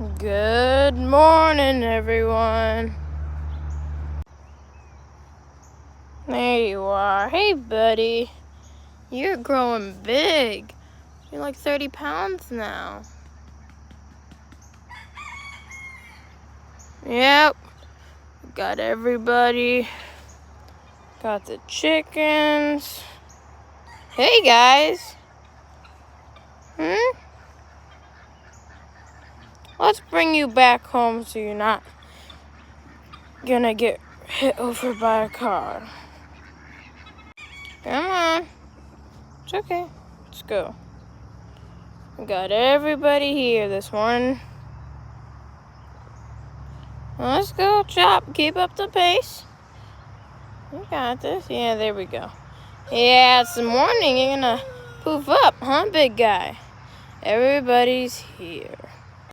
Good morning, everyone. There you are. Hey, buddy. You're growing big. You're like 30 pounds now. Yep. Got everybody. Got the chickens. Hey, guys. Let's bring you back home so you're not gonna get hit over by a car. Come on. It's okay. Let's go. We got everybody here this morning. Let's go, Chop. Keep up the pace. You got this. Yeah, there we go. Yeah, it's the morning. You're gonna poof up, huh, big guy? Everybody's here.